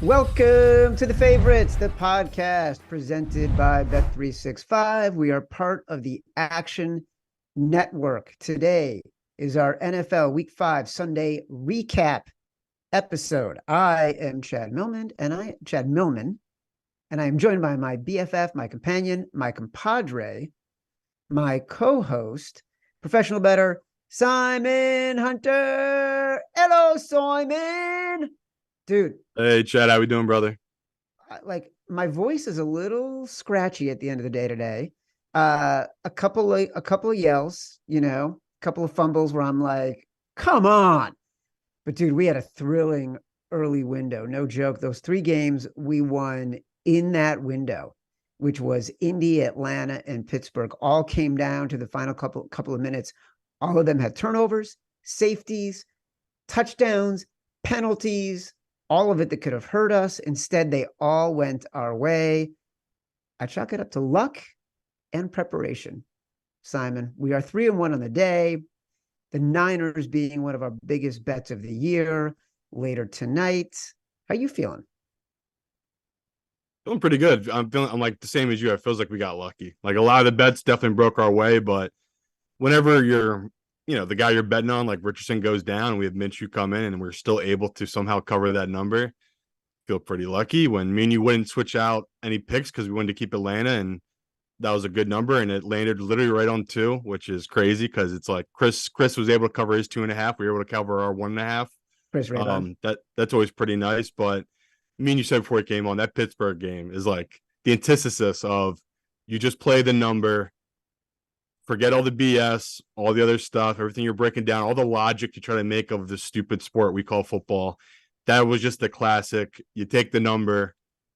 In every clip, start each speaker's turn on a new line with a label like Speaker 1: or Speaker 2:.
Speaker 1: Welcome to The Favorites, the podcast presented by Bet365. We are part of the Action Network. Today is our NFL Week 5 Sunday recap episode. I am Chad Millman, and I am joined by my BFF, my companion, my compadre, my co-host, professional bettor, Simon Hunter. Hello, Simon. Dude.
Speaker 2: Hey, Chad, how we doing, brother?
Speaker 1: Like, my voice is a little scratchy at the end of the day today. A couple of yells, a couple of fumbles where I'm like, come on. But dude, we had a thrilling early window. No joke. Those 3 games we won in that window, which was Indy, Atlanta, and Pittsburgh, all came down to the final couple of minutes. All of them had turnovers, safeties, touchdowns, penalties, all of it that could have hurt us. Instead, they all went our way. I chalk it up to luck and preparation. Simon, we are 3-1 on the day. The Niners being one of our biggest bets of the year later tonight. How you feeling?
Speaker 2: Feeling pretty good. I'm like the same as you. It feels like we got lucky. Like a lot of the bets definitely broke our way, but whenever you're, the guy you're betting on, like Richardson goes down and we have Minshew come in and we're still able to somehow cover that number, feel pretty lucky. When me and you wouldn't switch out any picks because we wanted to keep Atlanta, and that was a good number, and it landed literally right on 2, which is crazy because it's like Chris was able to cover his 2.5. We were able to cover our 1.5.
Speaker 1: Chris Raybon.
Speaker 2: That's always pretty nice. But me and you said before it came on, that Pittsburgh game is like the antithesis of you just play the number, forget all the BS, all the other stuff, everything you're breaking down, all the logic you try to make of this stupid sport we call football. That was just the classic. You take the number,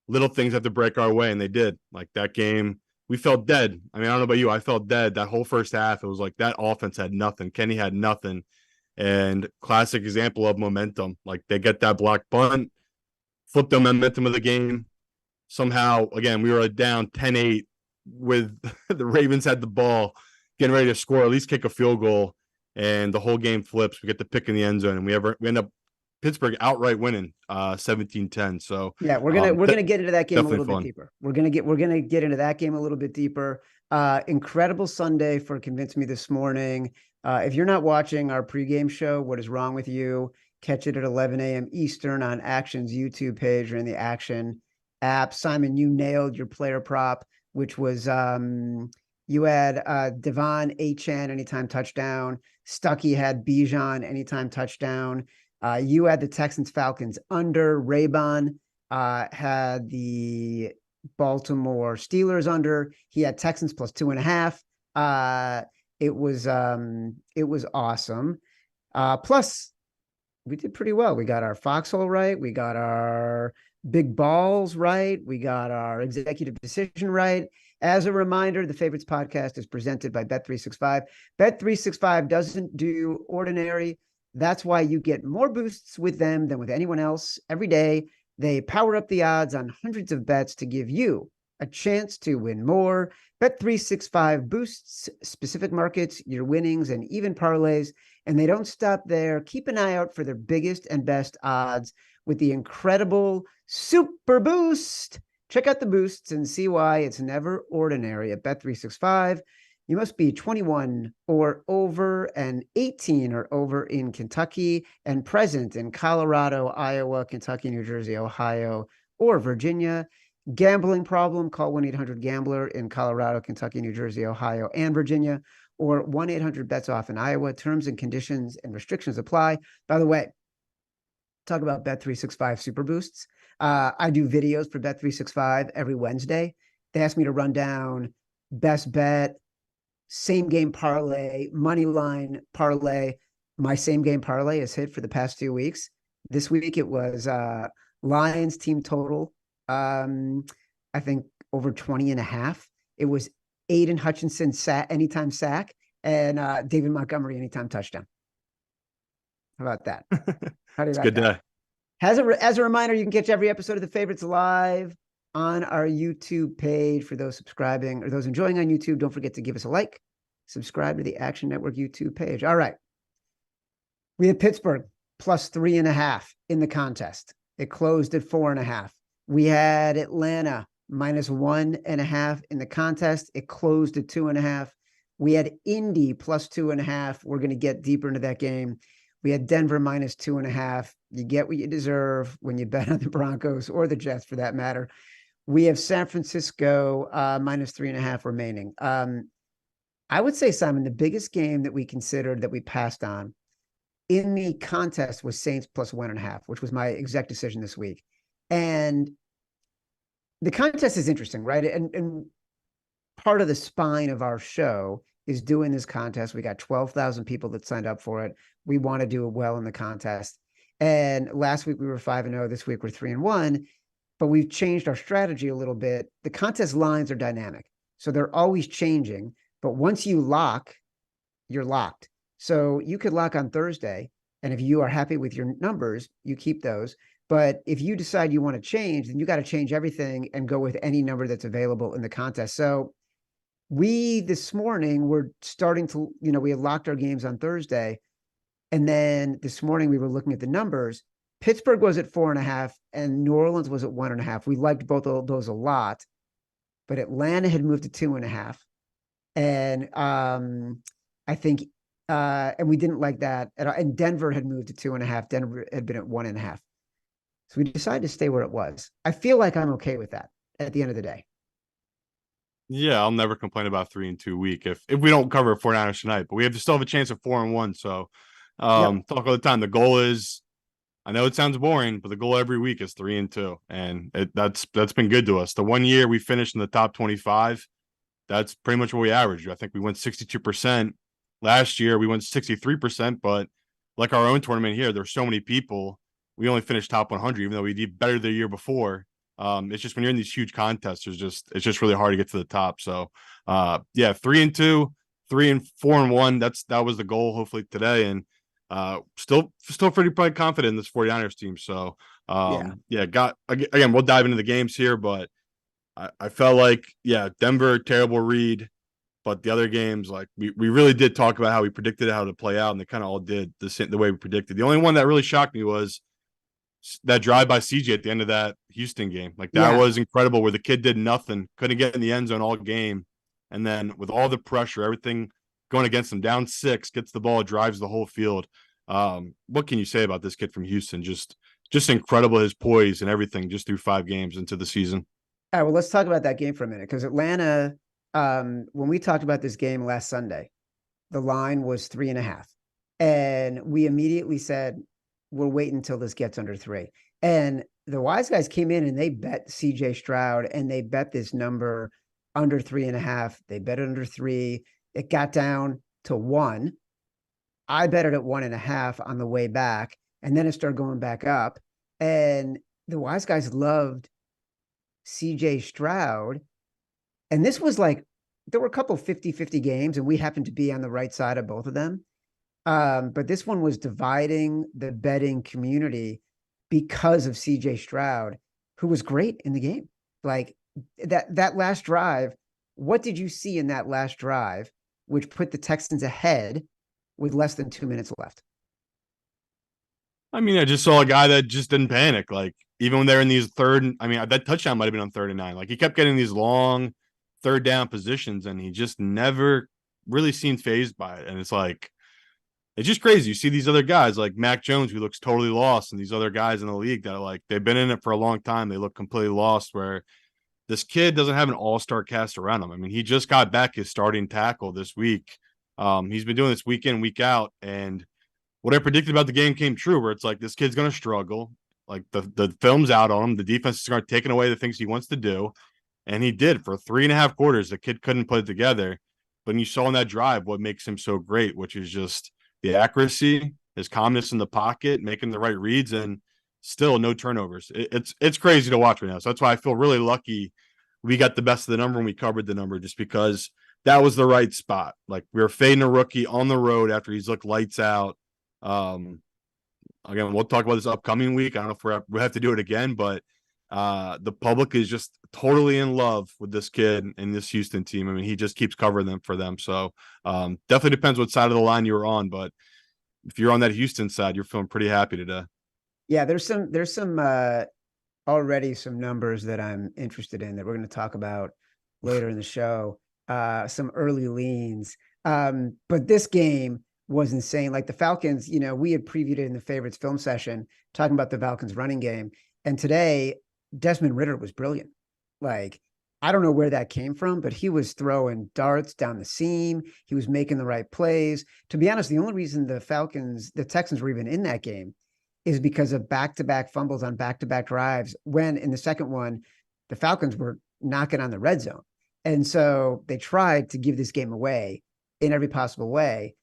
Speaker 2: little things have to break our way, and they did. Like that game, we felt dead. I mean, I don't know about you. I felt dead. That whole first half, it was like that offense had nothing. Kenny had nothing. And classic example of momentum. Like they get that block bunt, flip the momentum of the game. Somehow, again, we were down 10-8 with the Ravens had the ball, getting ready to score, at least kick a field goal, and the whole game flips. We get the pick in the end zone, and we end up Pittsburgh outright winning 17-10. So
Speaker 1: yeah, we're gonna get into that game a little
Speaker 2: fun.
Speaker 1: bit deeper. We're gonna get into that game a little bit deeper. Incredible Sunday for Convince Me this morning. If you're not watching our pregame show, what is wrong with you? Catch it at 11 a.m. Eastern on Action's YouTube page or in the Action app. Simon, you nailed your player prop, which was you had Devon Achane anytime touchdown. Stuckey had Bijan anytime touchdown. You had the Texans Falcons under. Raybon had the Baltimore Steelers under. He had Texans plus 2.5. It was awesome. Plus, we did pretty well. We got our foxhole right. We got our big balls right. We got our executive decision right. As a reminder, the Favorites podcast is presented by Bet365. Bet365 doesn't do ordinary. That's why you get more boosts with them than with anyone else. Every day, they power up the odds on hundreds of bets to give you a chance to win more. Bet365 boosts specific markets, your winnings, and even parlays, and they don't stop there. Keep an eye out for their biggest and best odds with the incredible Super Boost. Check out the boosts and see why it's never ordinary at Bet365. You must be 21 or over and 18 or over in Kentucky and present in Colorado, Iowa, Kentucky, New Jersey, Ohio, or Virginia. Gambling problem, call 1-800-GAMBLER in Colorado, Kentucky, New Jersey, Ohio, and Virginia, or 1-800-BETS-OFF in Iowa. Terms and conditions and restrictions apply. By the way, talk about Bet365 Super Boosts. I do videos for Bet365 every Wednesday. They ask me to run down best bet, same game parlay, money line parlay. My same game parlay has hit for the past 2 weeks. This week it was Lions team total. I think over 20.5. It was Aiden Hutchinson anytime sack, and David Montgomery anytime touchdown. How about that? How do you like
Speaker 2: good
Speaker 1: that?
Speaker 2: Day.
Speaker 1: As a reminder, you can catch every episode of The Favorites live on our YouTube page. For those subscribing or those enjoying on YouTube, don't forget to give us a like, subscribe to the Action Network YouTube page. All right. We had Pittsburgh plus 3.5 in the contest. It closed at 4.5. We had Atlanta -1.5 in the contest. It closed at 2.5. We had Indy +2.5. We're going to get deeper into that game. We had Denver -2.5. You get what you deserve when you bet on the Broncos or the Jets for that matter. We have San Francisco -3.5 remaining. I would say, Simon, the biggest game that we considered that we passed on in the contest was Saints +1.5, which was my exact decision this week. And the contest is interesting, right? And part of the spine of our show is doing this contest. We got 12,000 people that signed up for it. We want to do it well in the contest. And last week we were 5-0. This week we're 3-1, but we've changed our strategy a little bit. The contest lines are dynamic, so they're always changing. But once you lock, you're locked. So you could lock on Thursday, and if you are happy with your numbers, you keep those. But if you decide you want to change, then you got to change everything and go with any number that's available in the contest. So we this morning were starting to, we had locked our games on Thursday. And then this morning we were looking at the numbers. Pittsburgh was at 4.5 and New Orleans was at 1.5. We liked both of those a lot, but Atlanta had moved to 2.5. And I think, and we didn't like that. And Denver had moved to 2.5. Denver had been at 1.5. So we decided to stay where it was. I feel like I'm okay with that at the end of the day.
Speaker 2: Yeah, I'll never complain about 3-2 week if we don't cover 49ers tonight, but we have to still have a chance at 4-1. So
Speaker 1: Yep.
Speaker 2: talk all the time. The goal is, I know it sounds boring, but the goal every week is 3-2. And that's been good to us. The 1 year we finished in the top 25, that's pretty much what we averaged. I think we went 62%. Last year we went 63%, but like our own tournament here, there's so many people. We only finished top 100, even though we did better the year before. It's just when you're in these huge contests, it's just really hard to get to the top. So, yeah, 3-2, 3-4-1. That was the goal. Hopefully today, and still pretty confident in this 49ers team. So, yeah, again, we'll dive into the games here, but I felt like, yeah, Denver, terrible read. But the other games, like we really did talk about how we predicted how to play out, and they kind of all did the way we predicted. The only one that really shocked me was that drive by CJ at the end of that Houston game. Like that
Speaker 1: Yeah.
Speaker 2: was incredible, where the kid did nothing, couldn't get in the end zone all game, and then with all the pressure, everything going against him, down 6, gets the ball, drives the whole field. What can you say about this kid from Houston? Just incredible, his poise and everything, just through 5 games into the season.
Speaker 1: All right, well, let's talk about that game for a minute, because Atlanta, when we talked about this game last Sunday, the line was 3.5. And we immediately said, we'll wait until this gets under 3. And the wise guys came in and they bet CJ Stroud, and they bet this number under 3.5. They bet it under 3. It got down to 1. I bet it at 1.5 on the way back. And then it started going back up. And the wise guys loved CJ Stroud. And this was like, there were a couple 50-50 games, and we happened to be on the right side of both of them. But this one was dividing the betting community because of CJ Stroud, who was great in the game. Like that last drive, what did you see in that last drive, which put the Texans ahead with less than 2 minutes left?
Speaker 2: I mean, I just saw a guy that just didn't panic. Like, even when they're in these that touchdown might have been on 3rd and 9. Like, he kept getting these long 3rd down positions, and he just never really seemed fazed by it. And it's like, it's just crazy. You see these other guys like Mac Jones, who looks totally lost, and these other guys in the league that are like, they've been in it for a long time. They look completely lost, where this kid doesn't have an all-star cast around him. I mean, he just got back his starting tackle this week. He's been doing this week in, week out, and what I predicted about the game came true, where it's like, this kid's going to struggle. Like the film's out on him. The defense is going to take away the things he wants to do. And he did for 3.5 quarters. The kid couldn't put it together. But you saw in that drive what makes him so great, which is just the accuracy, his calmness in the pocket, making the right reads, and still no turnovers. It's crazy to watch right now. So that's why I feel really lucky we got the best of the number and we covered the number, just because that was the right spot. Like, we were fading a rookie on the road after he's looked lights out. Again, we'll talk about this upcoming week. I don't know if we have to do it again, but the public is just totally in love with this kid and this Houston team. I mean, he just keeps covering them for them. So definitely depends what side of the line you're on, but if you're on that Houston side, you're feeling pretty happy today.
Speaker 1: Yeah, there's some already some numbers that I'm interested in that we're going to talk about later in the show. Some early leans. But this game was insane. Like the Falcons, we had previewed it in the favorites film session, talking about the Falcons running game. And today, Desmond Ridder was brilliant. Like, I don't know where that came from, but he was throwing darts down the seam. He was making the right plays. To be honest, the only reason the Texans were even in that game is because of back-to-back fumbles on back-to-back drives when in the second one, the Falcons were knocking on the red zone. And so they tried to give this game away in every possible way.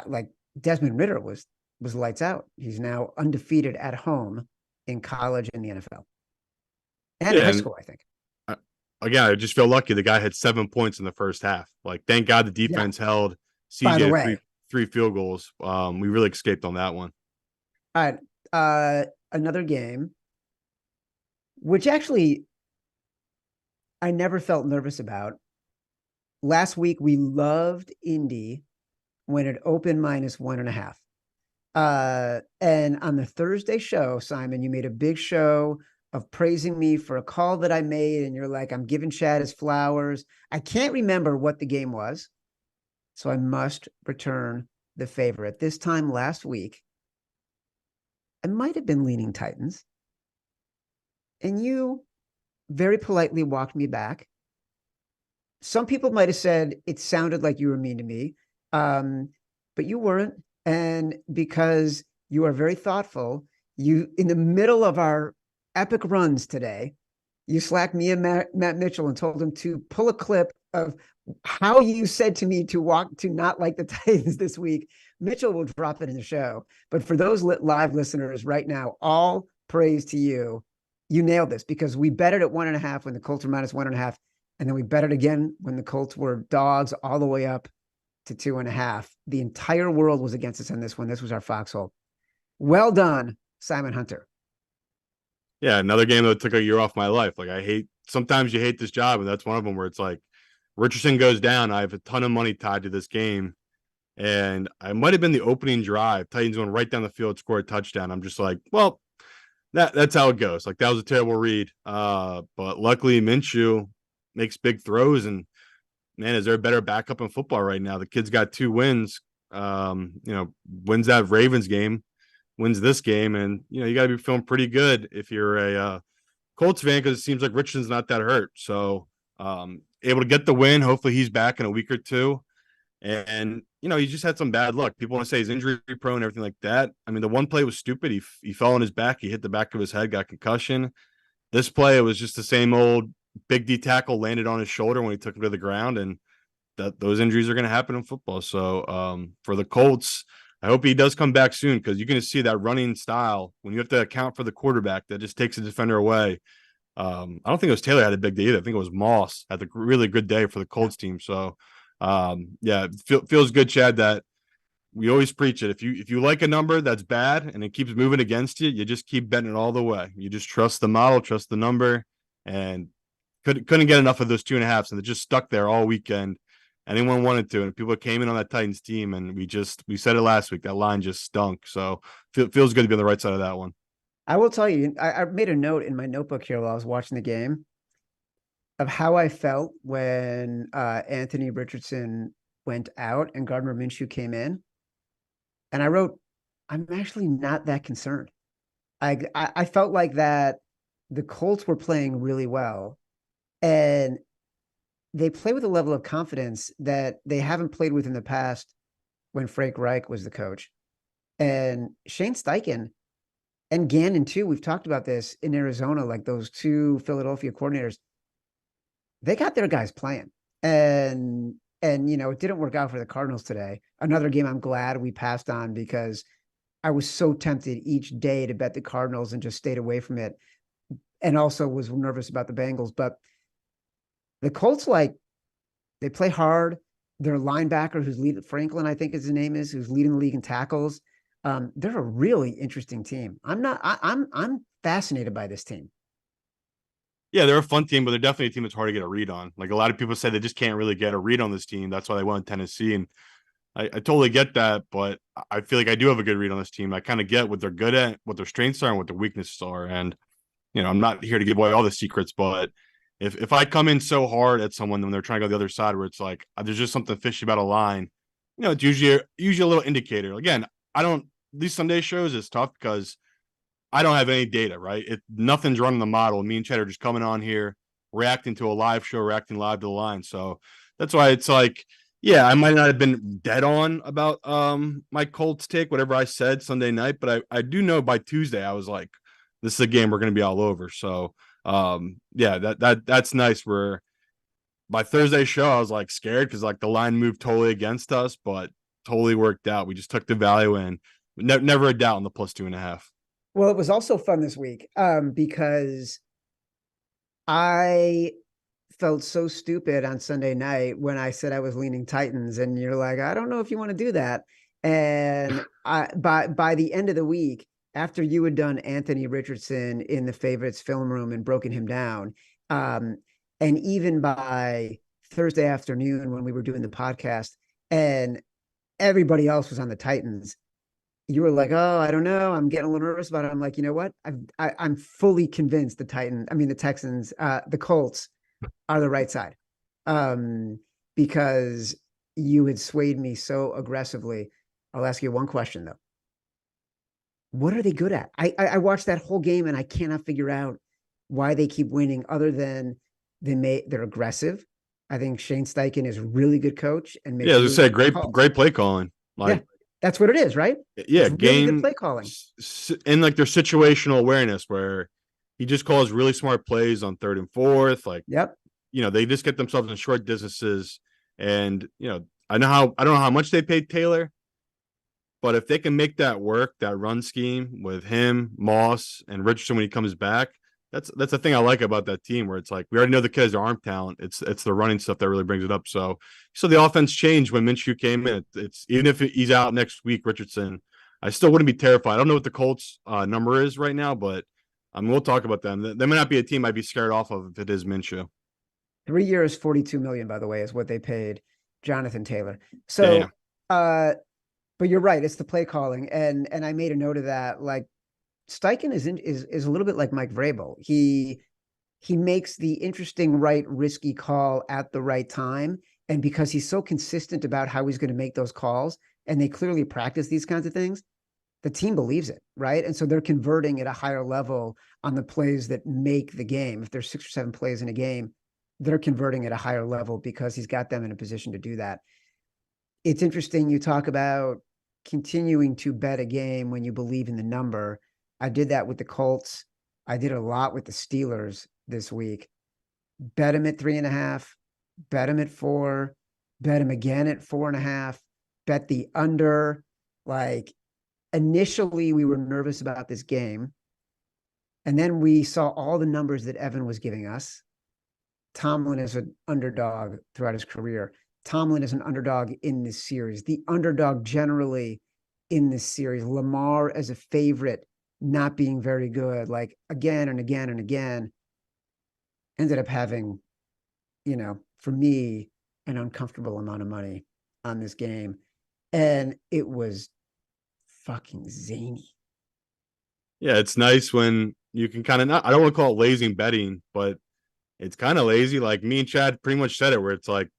Speaker 1: Like Desmond Ridder was lights out. He's now undefeated at home in college and the NFL and
Speaker 2: Yeah,
Speaker 1: high
Speaker 2: and
Speaker 1: school, I think.
Speaker 2: uh, again, I just feel lucky. The guy had 7 points in the first half. Like, thank God the
Speaker 1: Yeah.
Speaker 2: defense held
Speaker 1: By
Speaker 2: CJ
Speaker 1: the
Speaker 2: to three
Speaker 1: way,
Speaker 2: three field goals. We really escaped on that one.
Speaker 1: all right, another game, which actually I never felt nervous about. Last week we loved Indy when it opened -1.5. And on the Thursday show, Simon, you made a big show of praising me for a call that I made, and you're like, I'm giving Chad his flowers. I can't remember what the game was, so I must return the favor. At this time last week, I might have been leaning Titans, and you very politely walked me back. Some people might have said it sounded like you were mean to me, but you weren't. And because you are very thoughtful, you, in the middle of our epic runs today, you slacked me and Matt Mitchell and told him to pull a clip of how you said to me to not like the Titans this week. Mitchell will drop it in the show. But for those live listeners right now, all praise to you. You nailed this because we bet it at 1.5 when the Colts were -1.5. And then we bet it again when the Colts were dogs all the way up to 2.5. The entire world was against us on this one. This was our foxhole. Well done, Simon Hunter.
Speaker 2: Yeah, another game that took a year off my life. Like, sometimes you hate this job, and that's one of them where it's like Richardson goes down. I have a ton of money tied to this game, and I might have been the opening drive. Titans went right down the field, score a touchdown. I'm just like, well, that's how it goes. Like, that was a terrible read. But luckily Minshew makes big throws, and man, is there a better backup in football right now? The kid's got 2 wins. Wins that Ravens game, wins this game, and you got to be feeling pretty good if you're a Colts fan, because it seems like Richardson's not that hurt. So able to get the win. Hopefully he's back in a week or two. And he just had some bad luck. People want to say he's injury prone, everything like that. I mean, the one play was stupid. He fell on his back. He hit the back of his head, got concussion. This play, it was just the same old big D tackle landed on his shoulder when he took him to the ground, and those injuries are going to happen in football. So for the Colts, I hope he does come back soon, because you're going to see that running style when you have to account for the quarterback that just takes a defender away. I don't think it was Taylor had a big day either. I think it was Moss had a really good day for the Colts team. So feels good, Chad, that we always preach it. If you like a number that's bad and it keeps moving against you, you just keep betting it all the way. You just trust the model, trust the number, and couldn't get enough of those 2.5s, and it just stuck there all weekend. Anyone wanted to, and people came in on that Titans team, and we said it last week, that line just stunk. So feels good to be on the right side of that one.
Speaker 1: I will tell you, I made a note in my notebook here while I was watching the game of how I felt when Anthony Richardson went out and Gardner Minshew came in. And I wrote, I'm actually not that concerned. I felt like that the Colts were playing really well, and they play with a level of confidence that they haven't played with in the past when Frank Reich was the coach. And Shane Steichen and Gannon too, we've talked about this in Arizona, like those two Philadelphia coordinators, they got their guys playing. And it didn't work out for the Cardinals today. Another game I'm glad we passed on, because I was so tempted each day to bet the Cardinals and just stayed away from it. And also was nervous about the Bengals. But the Colts, they play hard. Their linebacker, who's leading, Franklin, I think his name is, who's leading the league in tackles. They're a really interesting team. I'm fascinated by this team.
Speaker 2: Yeah, they're a fun team, but they're definitely a team that's hard to get a read on. Like, a lot of people say they just can't really get a read on this team. That's why they won in Tennessee. And I totally get that, but I feel like I do have a good read on this team. I kind of get what they're good at, what their strengths are, and what their weaknesses are. And I'm not here to give away all the secrets, but if I come in so hard at someone when they're trying to go the other side, where it's like there's just something fishy about a line, it's usually a little indicator. Again, I don't these Sunday shows is tough because I don't have any data, right? Nothing's running the model. Me and Chad are just coming on here, reacting to a live show, reacting live to the line. So that's why it's like, yeah, I might not have been dead on about my Colts take, whatever I said Sunday night, but I do know by Tuesday I was like, this is a game we're going to be all over. So yeah, that's nice. Where by Thursday show I was like scared because like the line moved totally against us, but totally worked out. We just took the value in. Never a doubt on the +2.5.
Speaker 1: Well, it was also fun this week because I felt so stupid on Sunday night when I said I was leaning Titans, and you're like, I don't know if you want to do that. And by the end of the week, after you had done Anthony Richardson in the favorites film room and broken him down, and even by Thursday afternoon when we were doing the podcast, and everybody else was on the Titans, you were like, oh, I don't know, I'm getting a little nervous about it. I'm like, you know what? I'm fully convinced the Texans, the Colts are the right side, because you had swayed me so aggressively. I'll ask you one question though. What are they good at? I watched that whole game and I cannot figure out why they keep winning other than they're aggressive. I think Shane Steichen is a really good coach and makes
Speaker 2: Yeah, as I
Speaker 1: really
Speaker 2: said,
Speaker 1: good calls.
Speaker 2: great play calling. Like,
Speaker 1: yeah, that's what it is, right?
Speaker 2: Yeah,
Speaker 1: It's really good play calling.
Speaker 2: And like their situational awareness where he just calls really smart plays on 3rd and 4th. Like,
Speaker 1: Yep.
Speaker 2: They just get themselves in short distances. And, I don't know how much they paid Taylor, but if they can make that work, that run scheme with him, Moss, and Richardson when he comes back, that's the thing I like about that team, where it's like we already know the kids are arm talent. It's the running stuff that really brings it up. So the offense changed when Minshew came in. It's even if he's out next week, Richardson, I still wouldn't be terrified. I don't know what the Colts number is right now, but we'll talk about them. They may not be a team I'd be scared off of if it is Minshew.
Speaker 1: 3 years, $42 million, by the way, is what they paid Jonathan Taylor. So,
Speaker 2: Damn.
Speaker 1: But you're right. It's the play calling. And I made a note of that. Like Steichen is a little bit like Mike Vrabel. He makes the interesting, right, risky call at the right time. And because he's so consistent about how he's going to make those calls, and they clearly practice these kinds of things, the team believes it, right? And so they're converting at a higher level on the plays that make the game. If there's 6 or 7 plays in a game, they're converting at a higher level because he's got them in a position to do that. It's interesting. You talk about continuing to bet a game when you believe in the number. I did that with the Colts. I did a lot with the Steelers this week. Bet them at 3.5, bet them at 4, bet them again at 4.5, bet the under. Like initially we were nervous about this game. And then we saw all the numbers that Evan was giving us. Tomlin is an underdog throughout his career. Tomlin is an underdog in this series. The underdog generally in this series. Lamar as a favorite, not being very good, like again and again and again, ended up having, for me, an uncomfortable amount of money on this game. And it was fucking zany.
Speaker 2: Yeah, it's nice when you can kind of I don't want to call it lazy betting, but it's kind of lazy. Like me and Chad pretty much said it, where it's like,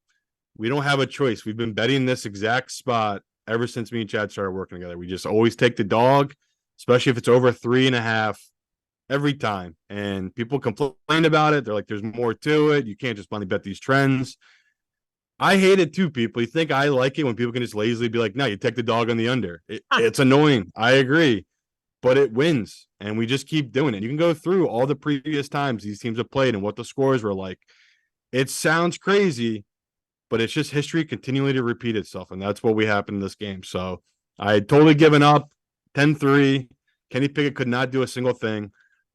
Speaker 2: we don't have a choice. We've been betting this exact spot ever since me and Chad started working together. We just always take the dog, especially if it's over 3.5 every time. And people complain about it. They're like, there's more to it. You can't just blindly bet these trends. I hate it too, people. You think I like it when people can just lazily be like, no, you take the dog on the under. It's annoying. I agree. But it wins. And we just keep doing it. You can go through all the previous times these teams have played and what the scores were like. It sounds crazy, but it's just history continually to repeat itself. And that's what we happened in this game. So I had totally given up 10-3. Kenny Pickett could not do a single thing.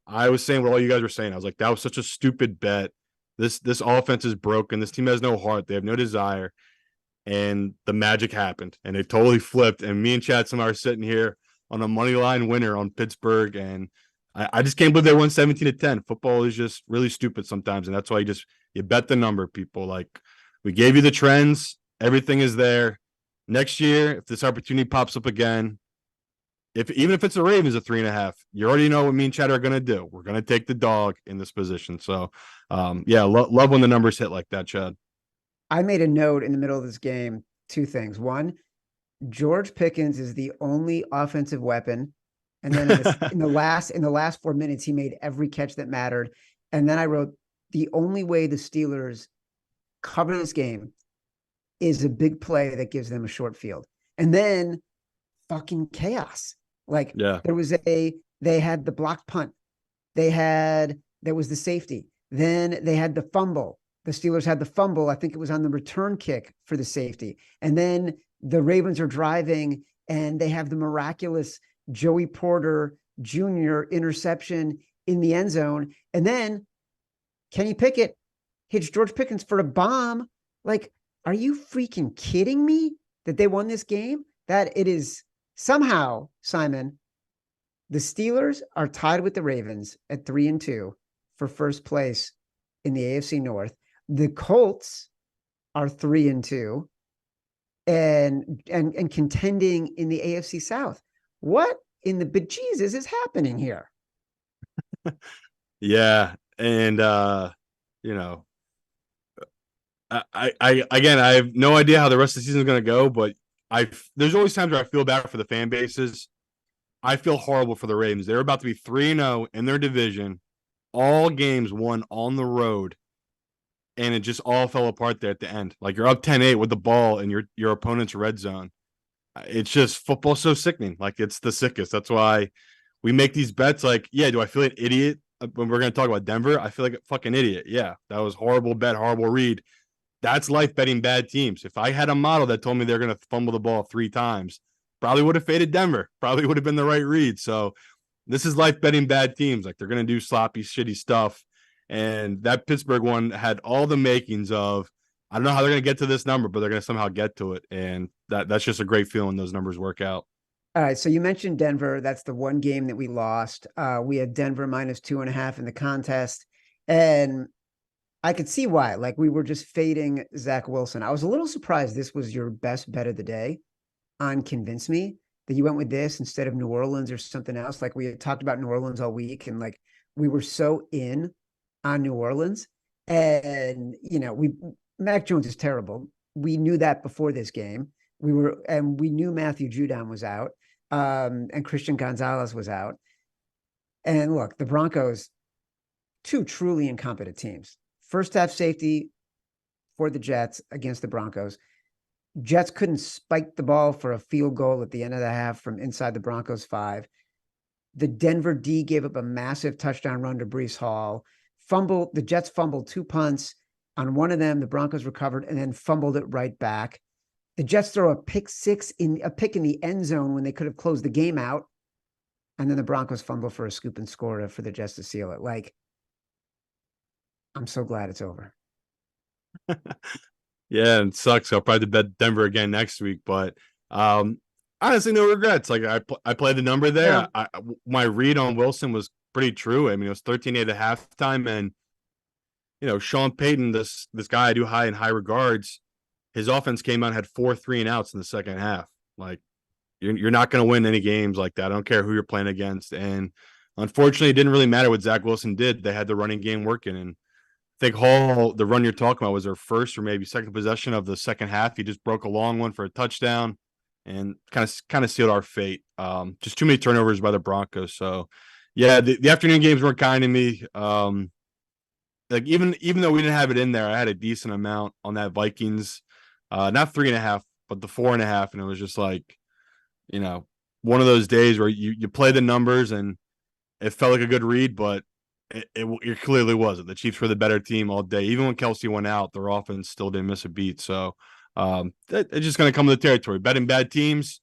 Speaker 2: I was saying what all you guys were saying. I was like, that was such a stupid bet. This offense is broken. This team has no heart. They have no desire. And the magic happened. And it totally flipped. And me and Chad somehow are sitting here on a money line winner on Pittsburgh. And I just can't believe they won 17-10. Football is just really stupid sometimes. And that's why you bet the number, people. Like, we gave you the trends. Everything is there. Next year, if this opportunity pops up again, even if it's the Ravens at 3.5, you already know what me and Chad are going to do. We're going to take the dog in this position. So, love when the numbers hit like that, Chad.
Speaker 1: I made a note in the middle of this game, two things. One, George Pickens is the only offensive weapon. And then in the last 4 minutes, he made every catch that mattered. And then I wrote, the only way the Steelers cover this game is a big play that gives them a short field. And then fucking chaos. Like they had the blocked punt. There was the safety. Then they had the fumble. The Steelers had the fumble. I think it was on the return kick for the safety. And then the Ravens are driving and they have the miraculous Joey Porter Jr. interception in the end zone. And then Kenny Pickett hits George Pickens for a bomb. Like, are you freaking kidding me that they won this game? That it is somehow, Simon, the Steelers are tied with the Ravens at 3-2 for first place in the AFC North. The Colts are 3-2 and contending in the AFC South. What in the bejesus is happening here?
Speaker 2: Yeah. And, I have no idea how the rest of the season is going to go, but there's always times where I feel bad for the fan bases. I feel horrible for the Ravens. They're about to be 3-0 in their division, all games won on the road, and it just all fell apart there at the end. Like, you're up 10-8 with the ball in your opponent's red zone. It's just football's so sickening. Like, it's the sickest. That's why we make these bets. Like, yeah, do I feel like an idiot when we're going to talk about Denver? I feel like a fucking idiot. Yeah, that was horrible bet, horrible read. That's life betting bad teams. If I had a model that told me they're going to fumble the ball 3 times, probably would have faded Denver. Probably would have been the right read. So this is life betting bad teams. Like, they're going to do sloppy, shitty stuff. And that Pittsburgh one had all the makings of, I don't know how they're going to get to this number, but they're going to somehow get to it. And that's just a great feeling those numbers work out.
Speaker 1: All right. So you mentioned Denver. That's the one game that we lost. We had Denver -2.5 in the contest. And I could see why. Like, we were just fading Zach Wilson. I was a little surprised this was your best bet of the day on Convince Me, that you went with this instead of New Orleans or something else. Like, we had talked about New Orleans all week, and like we were so in on New Orleans. And Mac Jones is terrible. We knew that before this game. We knew Matthew Judon was out, and Christian Gonzalez was out. And look, the Broncos, two truly incompetent teams. First half safety for the Jets against the Broncos. Jets couldn't spike the ball for a field goal at the end of the half from inside the Broncos 5. The Denver D gave up a massive touchdown run to Breece Hall. The Jets fumbled 2 punts. On one of them, the Broncos recovered and then fumbled it right back. The Jets throw a pick in the end zone when they could have closed the game out. And then the Broncos fumble for a scoop and score for the Jets to seal it. Like, I'm so glad it's over.
Speaker 2: Yeah, it sucks. I'll probably bet Denver again next week, but honestly, no regrets. Like, I played the number there. Yeah. My read on Wilson was pretty true. I mean, it was 13-8 at halftime, and Sean Payton, this guy I do high in high regards, his offense came out and had 4 3-and-outs in the second half. Like, you're not going to win any games like that. I don't care who you're playing against. And unfortunately, it didn't really matter what Zach Wilson did. They had the running game working, and I think Hall, the run you're talking about, was their first or maybe second possession of the second half. He just broke a long one for a touchdown and kind of sealed our fate. Just too many turnovers by the Broncos. So, yeah, the afternoon games weren't kind to me. Like, even though we didn't have it in there, I had a decent amount on that Vikings, not 3.5, but the 4.5, and it was just like, one of those days where you play the numbers and it felt like a good read, but it clearly wasn't. The Chiefs were the better team all day. Even when Kelsey went out, their offense still didn't miss a beat. So it's just going to come with the territory. Betting bad teams,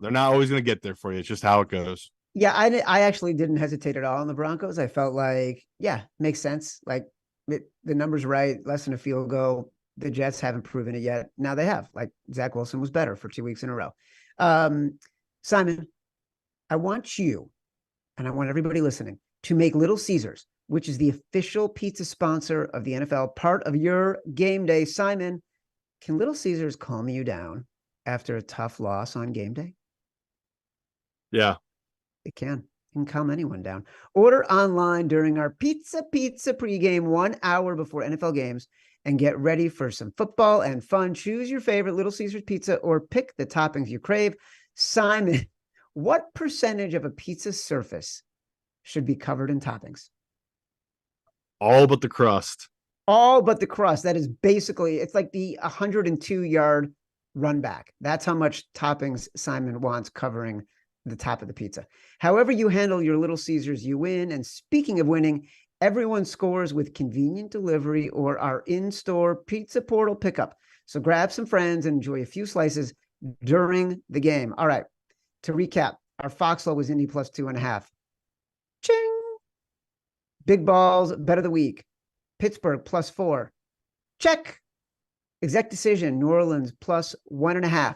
Speaker 2: they're not always going to get there for you. It's just how it goes.
Speaker 1: Yeah, I actually didn't hesitate at all on the Broncos. I felt like, yeah, makes sense. Like, the number's right, less than a field goal. The Jets haven't proven it yet. Now they have. Like, Zach Wilson was better for 2 weeks in a row. Simon, I want you, and I want everybody listening, to make Little Caesars, which is the official pizza sponsor of the NFL, part of your game day. Simon, can Little Caesars calm you down after a tough loss on game day?
Speaker 2: Yeah.
Speaker 1: It can. It can calm anyone down. Order online during our Pizza pregame 1 hour before NFL games and get ready for some football and fun. Choose your favorite Little Caesars pizza or pick the toppings you crave. Simon, what percentage of a pizza surface should be covered in toppings?
Speaker 2: All but the crust.
Speaker 1: All but the crust. That is basically, it's like the 102-yard run back. That's how much toppings Simon wants covering the top of the pizza. However you handle your Little Caesars, you win. And speaking of winning, everyone scores with convenient delivery or our in-store pizza portal pickup. So grab some friends and enjoy a few slices during the game. All right. To recap, our Foxhole was Indy plus 2.5. Ching. Big balls, bet of the week. Pittsburgh plus 4. Check. Exec decision, New Orleans plus 1.5.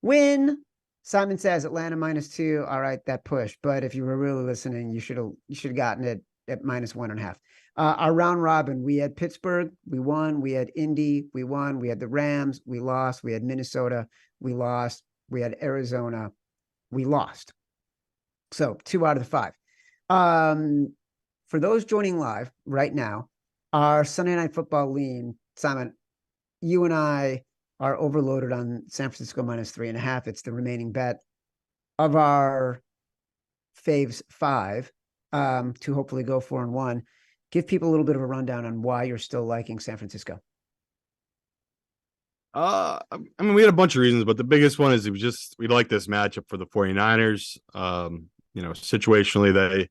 Speaker 1: Win. Simon says Atlanta minus 2. All right, that pushed. But if you were really listening, you should have gotten it at minus 1.5. Our round robin, we had Pittsburgh, we won. We had Indy, we won. We had the Rams, we lost. We had Minnesota, we lost. We had Arizona, we lost. So 2 out of the 5. For those joining live right now, our Sunday Night Football lean, Simon, you and I are overloaded on San Francisco minus 3.5. It's the remaining bet of our faves 5 to hopefully go 4-1. Give people a little bit of a rundown on why you're still liking San Francisco.
Speaker 2: I mean, we had a bunch of reasons, but the biggest one is we like this matchup for the 49ers. Situationally,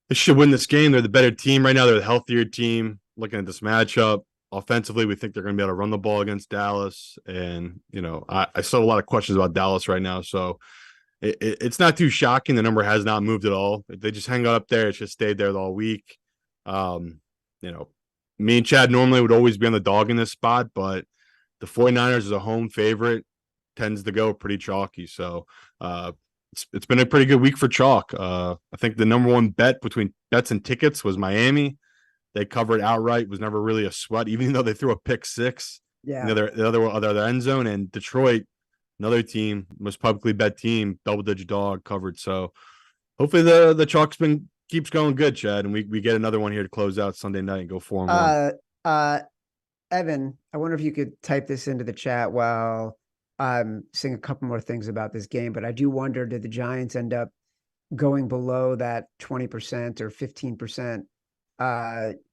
Speaker 2: they should win this game. They're the better team right now. They're the healthier team. Looking at this matchup, offensively, we think they're going to be able to run the ball against Dallas. And, I still have a lot of questions about Dallas right now. So it's not too shocking. The number has not moved at all. They just hang up there. It's just stayed there all week. Me and Chad normally would always be on the dog in this spot, but the 49ers as a home favorite tends to go pretty chalky. So it's been a pretty good week for chalk. I think the number one bet between bets and tickets was Miami. They covered outright, was never really a sweat, even though they threw a pick 6.
Speaker 1: Yeah.
Speaker 2: The other end zone, and Detroit, another team, most publicly bet team, double-digit dog covered. So hopefully the chalk keeps going good, Chad, and we get another one here to close out Sunday night and go 4-1.
Speaker 1: Evan, I wonder if you could type this into the chat while I'm saying a couple more things about this game, but I do wonder, did the Giants end up going below that 20% or 15%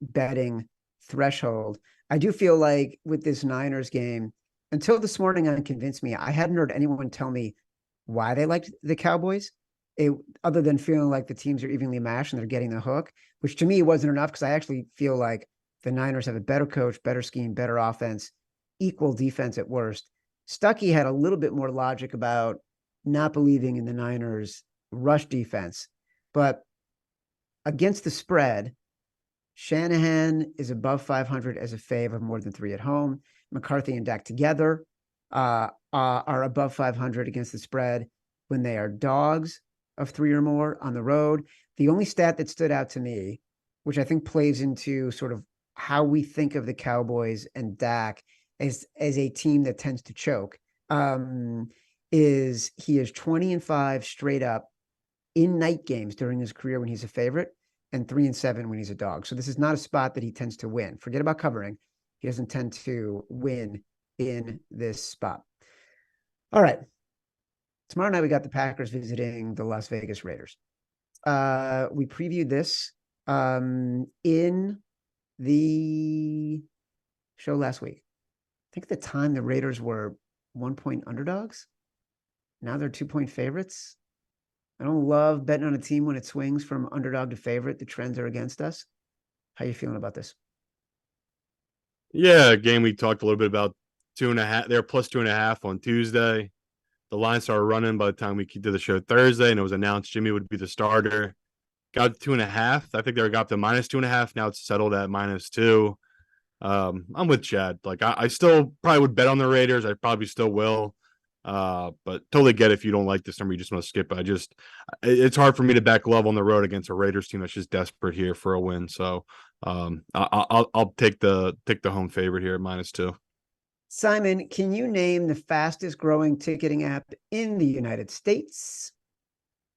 Speaker 1: betting threshold? I do feel like with this Niners game, until this morning unconvinced me, I hadn't heard anyone tell me why they liked the Cowboys, other than feeling like the teams are evenly matched and they're getting the hook, which to me wasn't enough because I actually feel like the Niners have a better coach, better scheme, better offense, equal defense at worst. Stuckey had a little bit more logic about not believing in the Niners' rush defense. But against the spread, Shanahan is above 500 as a fave of more than 3 at home. McCarthy and Dak together are above 500 against the spread when they are dogs of 3 or more on the road. The only stat that stood out to me, which I think plays into sort of how we think of the Cowboys and Dak as a team that tends to choke, is he is 20-5 straight up in night games during his career when he's a favorite, and 3-7 when he's a dog. So this is not a spot that he tends to win. Forget about covering. He doesn't tend to win in this spot. All right. Tomorrow night, we got the Packers visiting the Las Vegas Raiders. We previewed this in the show last week. I think at the time the Raiders were 1-point underdogs. Now they're 2-point favorites. I don't love betting on a team when it swings from underdog to favorite. The trends are against us. How are you feeling about this?
Speaker 2: Yeah, again, we talked a little bit about 2.5. They're plus 2.5 on Tuesday. The line started running by the time we did the show Thursday, and it was announced Jimmy would be the starter. Got to 2.5. I think they got up to minus 2.5. Now it's settled at -2. I'm with Chad. Like I still probably would bet on the Raiders. I probably still will. But totally get it if you don't like this number, you just want to skip it. It's hard for me to back love on the road against a Raiders team that's just desperate here for a win. So I'll take the home favorite here at -2.
Speaker 1: Simon, can you name the fastest growing ticketing app in the United States?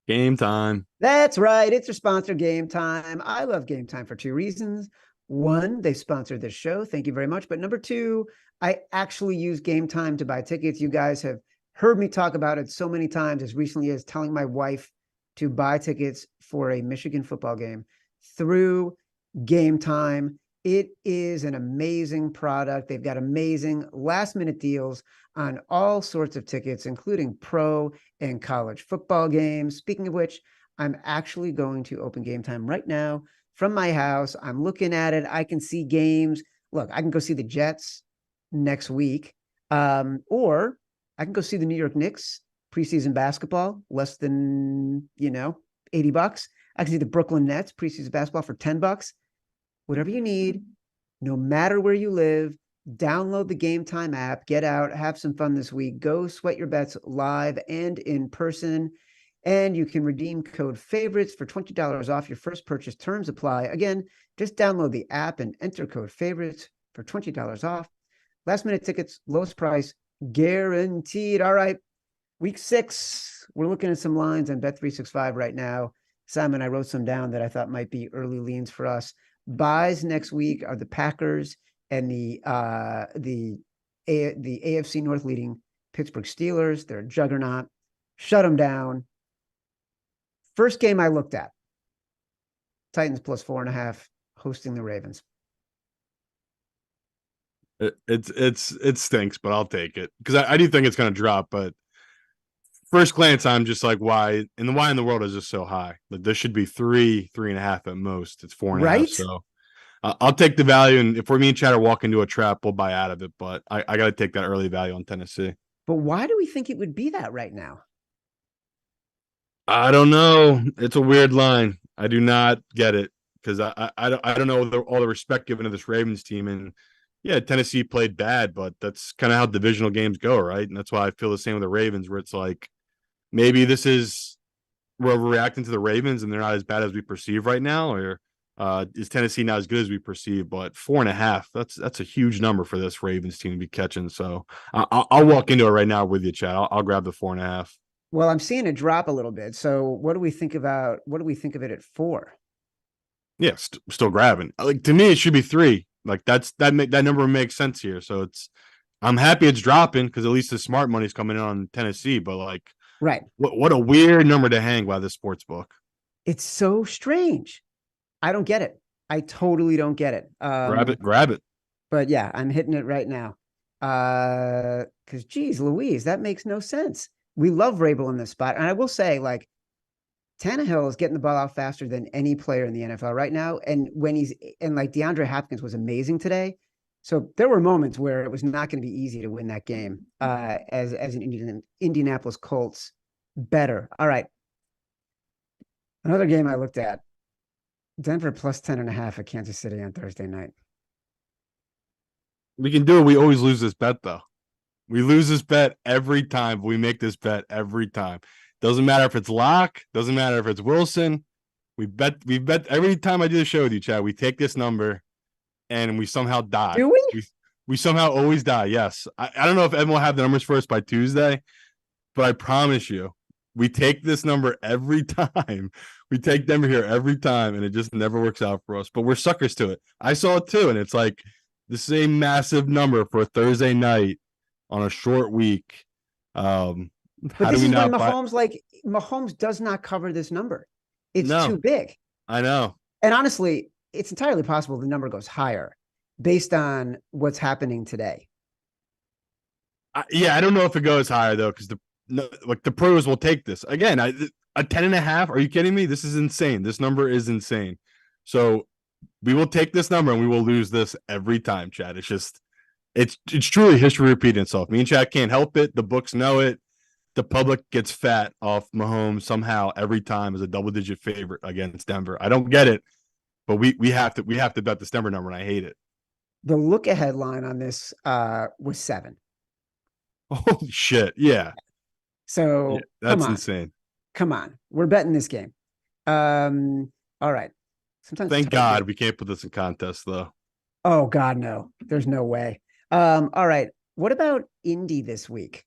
Speaker 2: Game time.
Speaker 1: That's right. It's your sponsor, Game Time. I love Game Time for two reasons. One, they sponsored this show. Thank you very much. But number two, I actually use Game Time to buy tickets. You guys have heard me talk about it so many times, as recently as telling my wife to buy tickets for a Michigan football game through Game Time. It is an amazing product. They've got amazing last minute deals on all sorts of tickets, including pro and college football games. Speaking of which, I'm actually going to open Game Time right now from my house. I'm looking at it. I can see games. Look, I can go see the Jets next week, or I can go see the New York Knicks preseason basketball, less than, $80. I can see the Brooklyn Nets preseason basketball for $10. Whatever you need, no matter where you live, download the Game Time app, get out, have some fun this week, go sweat your bets live and in person. And you can redeem code favorites for $20 off your first purchase. Terms apply. Again, just download the app and enter code favorites for $20 off. Last minute tickets, lowest price, guaranteed. All right, week 6, we're looking at some lines on Bet365 right now. Simon, I wrote some down that I thought might be early leans for us. Buys next week are the Packers and the AFC North leading Pittsburgh Steelers. They're a juggernaut. Shut them down. First game I looked at, Titans plus 4.5 hosting the Ravens.
Speaker 2: It stinks, but I'll take it because I do think it's going to drop. But first glance, I'm just like, why? And the why in the world is just so high. Like this should be 3.5 at most. It's 4.5.
Speaker 1: Right?
Speaker 2: So I'll take the value. And if me and Chad are walking into a trap, we'll buy out of it. But I got to take that early value on Tennessee.
Speaker 1: But why do we think it would be that right now?
Speaker 2: I don't know. It's a weird line. I do not get it because I don't know all the respect given to this Ravens team. And yeah, Tennessee played bad, but that's kind of how divisional games go, right? And that's why I feel the same with the Ravens, where it's like maybe we're overreacting to the Ravens and they're not as bad as we perceive right now, or is Tennessee not as good as we perceive? But 4.5, that's a huge number for this Ravens team to be catching. So I'll walk into it right now with you, Chad. I'll grab the 4.5.
Speaker 1: Well, I'm seeing it drop a little bit. So what do we think of it at 4?
Speaker 2: Yeah, still grabbing. Like to me, it should be 3. Like that number makes sense here. So I'm happy it's dropping because at least the smart money's coming in on Tennessee. But like,
Speaker 1: right,
Speaker 2: what a weird number to hang by the sports book.
Speaker 1: It's so strange. I don't get it. I totally don't get it.
Speaker 2: Grab it.
Speaker 1: But yeah, I'm hitting it right now. Because geez, Louise, that makes no sense. We love Vrabel in this spot, and I will say, like, Tannehill is getting the ball out faster than any player in the NFL right now. And like DeAndre Hopkins was amazing today. So there were moments where it was not going to be easy to win that game as an Indianapolis Colts better. All right. Another game I looked at, Denver plus 10.5 at Kansas City on Thursday night.
Speaker 2: We can do it. We always lose this bet, though. We lose this bet every time. We make this bet every time. Doesn't matter if it's Locke. Doesn't matter if it's Wilson. We bet every time I do the show with you, Chad. We take this number, and we somehow die.
Speaker 1: Do we?
Speaker 2: We somehow always die. Yes. I don't know if Evan will have the numbers for us by Tuesday, but I promise you, we take this number every time. We take Denver here every time, and it just never works out for us. But we're suckers to it. I saw it too, and it's like this is a massive number for a Thursday night on a short week.
Speaker 1: But this is when Mahomes does not cover this number. It's too big.
Speaker 2: I know.
Speaker 1: And honestly, it's entirely possible the number goes higher based on what's happening today.
Speaker 2: I don't know if it goes higher though, because the pros will take this again. A 10.5. Are you kidding me? This is insane. This number is insane. So we will take this number and we will lose this every time, Chad. It's truly history repeating itself. Me and Chad can't help it. The books know it. The public gets fat off Mahomes somehow every time as a double-digit favorite against Denver. I don't get it, but we have to bet this Denver number, and I hate it.
Speaker 1: The look-ahead line on this was 7.
Speaker 2: Holy shit! Yeah.
Speaker 1: So
Speaker 2: yeah, that's insane.
Speaker 1: Come on, we're betting this game. All right. Sometimes
Speaker 2: thank God we can't put this in contest though.
Speaker 1: Oh God, no. There's no way. All right. what about Indy this week?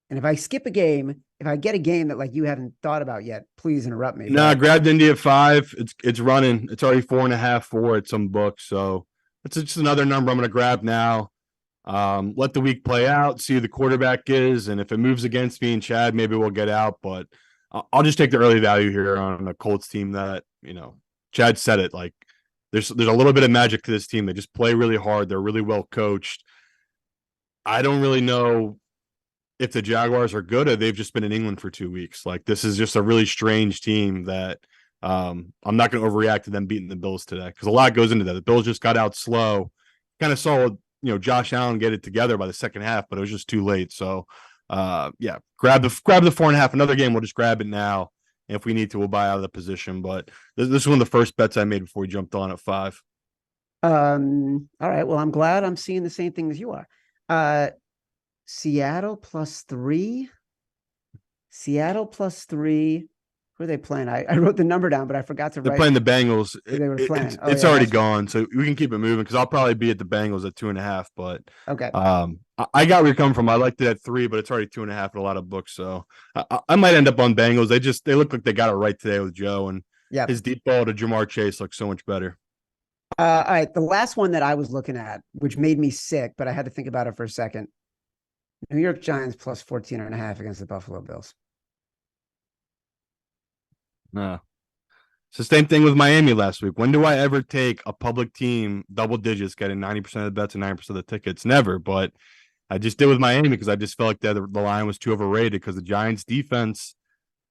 Speaker 1: And if I skip a game, if I get a game that like you haven't thought about yet, please interrupt me.
Speaker 2: No, I grabbed Indy at 5. It's running. It's already 4.5, 4 at some books. So it's just another number I'm going to grab now. Let the week play out, see who the quarterback is, and if it moves against me and Chad, maybe we'll get out. But I'll just take the early value here on a Colts team that, Chad said it. Like there's a little bit of magic to this team. They just play really hard. They're really well coached. I don't really know if the Jaguars are good or they've just been in England for 2 weeks. Like this is just a really strange team that I'm not going to overreact to them beating the Bills today because a lot goes into that. The Bills just got out slow. Kind of saw Josh Allen get it together by the second half, but it was just too late. So grab the 4.5. Another game, we'll just grab it now. And if we need to, we'll buy out of the position. But this is one of the first bets I made before we jumped on at 5.
Speaker 1: All right. Well, I'm glad I'm seeing the same thing as you are. Seattle +3. Seattle +3. Who are they playing? I wrote the number down, but I forgot to write.
Speaker 2: They're playing the Bengals.
Speaker 1: They were playing.
Speaker 2: It's already gone, so we can keep it moving because I'll probably be at the Bengals at 2.5. But
Speaker 1: okay,
Speaker 2: I got where you're coming from. I liked it at 3, but it's already 2.5 at a lot of books. So I might end up on Bengals. They look like they got it right today with Joe, and his deep ball to Jamar Chase looks so much better.
Speaker 1: All right, the last one that I was looking at, which made me sick, but I had to think about it for a second. New York Giants +14.5 against the Buffalo Bills.
Speaker 2: No. It's the same thing with Miami last week. When do I ever take a public team double digits getting 90% of the bets and 90% of the tickets? Never. But I just did with Miami because I just felt like the line was too overrated because the Giants defense,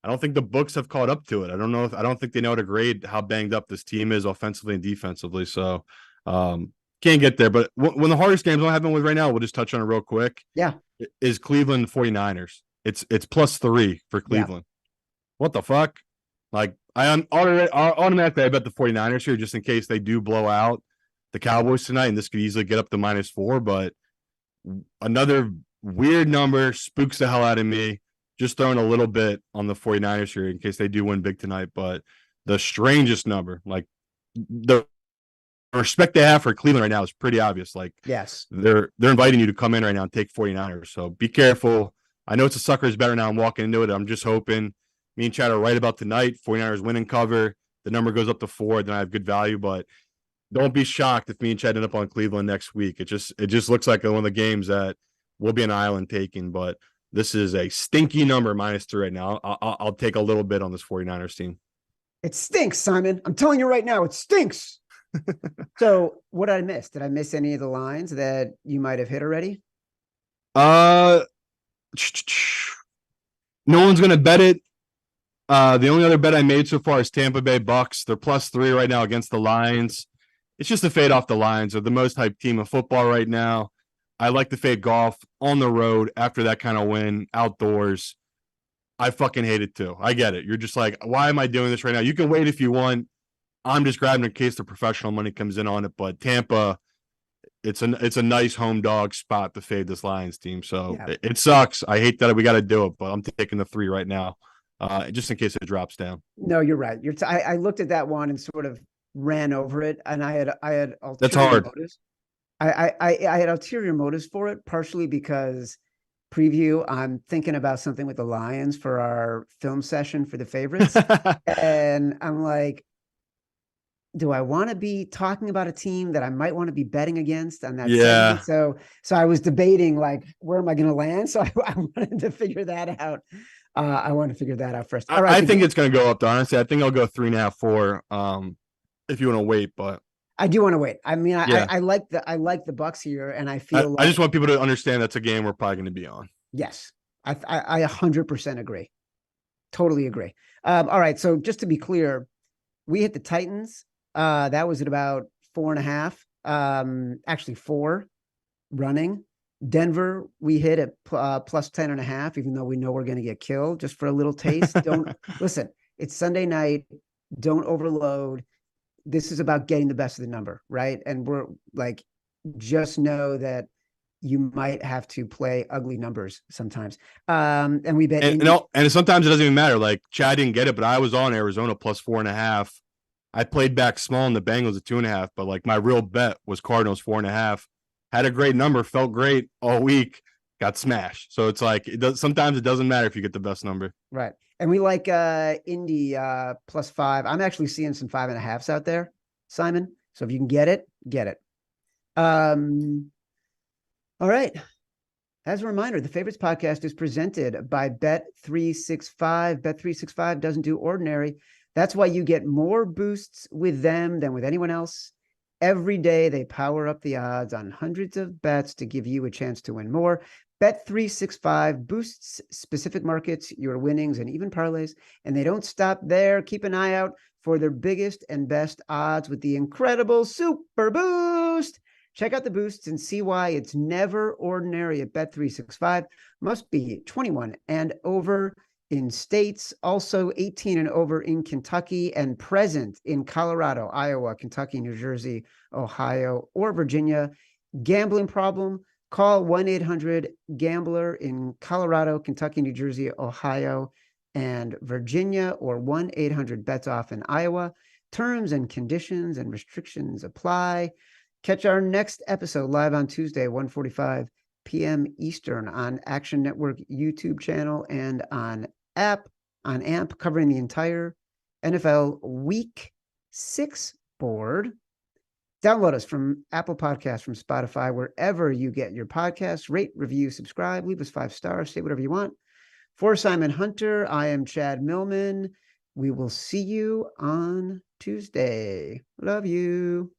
Speaker 2: I don't think the books have caught up to it. I don't think they know how to grade how banged up this team is offensively and defensively. So can't get there. But when the hardest games I'm having with right now, we'll just touch on it real quick.
Speaker 1: Yeah.
Speaker 2: Is Cleveland 49ers. It's +3 for Cleveland. Yeah. What the fuck? Like I automatically I bet the 49ers here just in case they do blow out the Cowboys tonight, and this could easily get up to -4. But another weird number spooks the hell out of me. Just throwing a little bit on the 49ers here in case they do win big tonight. But the strangest number, like the respect they have for Cleveland right now is pretty obvious. Like,
Speaker 1: yes,
Speaker 2: they're inviting you to come in right now and take 49ers. So be careful. I know it's a sucker's better now. I'm walking into it. I'm just hoping me and Chad are right about tonight. 49ers win and cover. The number goes up to 4. Then I have good value. But don't be shocked if me and Chad end up on Cleveland next week. It just looks like one of the games that will be an island taking. But this is a stinky number, -3 right now. I'll take a little bit on this 49ers team.
Speaker 1: It stinks, Simon. I'm telling you right now, it stinks. So what did I miss? Did I miss any of the lines that you might have hit already?
Speaker 2: No one's going to bet it. The only other bet I made so far is Tampa Bay Bucks. They're +3 right now against the Lions. It's just a fade off the Lions. They're the most hyped team of football right now. I like to fade golf on the road after that kind of win outdoors. I fucking hate it too. I get it. You're just like, why am I doing this right now? You can wait if you want. I'm just grabbing in case the professional money comes in on it. But Tampa, it's a nice home dog spot to fade this Lions team. So it sucks. I hate that we got to do it, but I'm taking the 3 right now, just in case it drops down.
Speaker 1: No, you're right. I looked at that one and sort of ran over it, and I had ulterior
Speaker 2: that's hard.
Speaker 1: motives. I had ulterior motives for it, partially because preview, I'm thinking about something with the Lions for our film session for the favorites, and I'm like, do I want to be talking about a team that I might want to be betting against on that segment? So I was debating, like, where am I going to land? So I wanted to figure that out. I wanted to figure that out first. All right,
Speaker 2: I think it's going to go up, though. Honestly, I think I'll go 3.5, 4. If you want to wait, but
Speaker 1: I do want to wait. I mean, I like the Bucks here, and I feel
Speaker 2: I just want people to understand that's a game we're probably going to be on.
Speaker 1: Yes, I 100% agree. Totally agree. All right, so just to be clear, we hit the Titans. That was at about 4.5. Actually 4 running. Denver, we hit at +10.5, even though we know we're going to get killed. Just for a little taste. Don't listen. It's Sunday night. Don't overload. This is about getting the best of the number, right? And we're like, just know that you might have to play ugly numbers sometimes. And we bet,
Speaker 2: and sometimes it doesn't even matter. Like Chad didn't get it, but I was on Arizona +4.5. I played back small in the Bengals at 2.5, but like my real bet was Cardinals 4.5. had a great number, felt great all week, got smashed. So it's like sometimes it doesn't matter if you get the best number.
Speaker 1: Right. And we like Indy +5. I'm actually seeing some 5.5s out there, Simon. So if you can get it, get it. All right. As a reminder, the Favorites podcast is presented by Bet365. Bet365 doesn't do ordinary. That's why you get more boosts with them than with anyone else. Every day, they power up the odds on hundreds of bets to give you a chance to win more. Bet365 boosts specific markets, your winnings, and even parlays. And they don't stop there. Keep an eye out for their biggest and best odds with the incredible Super Boost. Check out the boosts and see why it's never ordinary at Bet365. Must be 21 and over in states, also 18 and over in Kentucky, and present in Colorado, Iowa, Kentucky, New Jersey, Ohio, or Virginia. Gambling problem? Call 1-800-GAMBLER in Colorado, Kentucky, New Jersey, Ohio, and Virginia, or 1-800-BETS-OFF in Iowa. Terms and conditions and restrictions apply. Catch our next episode live on Tuesday, 1:45 p.m. Eastern on Action Network YouTube channel and on AMP, covering the entire NFL Week 6 board. Download us from Apple Podcasts, from Spotify, wherever you get your podcasts. Rate, review, subscribe, leave us 5 stars, say whatever you want. For Simon Hunter, I am Chad Millman. We will see you on Tuesday. Love you.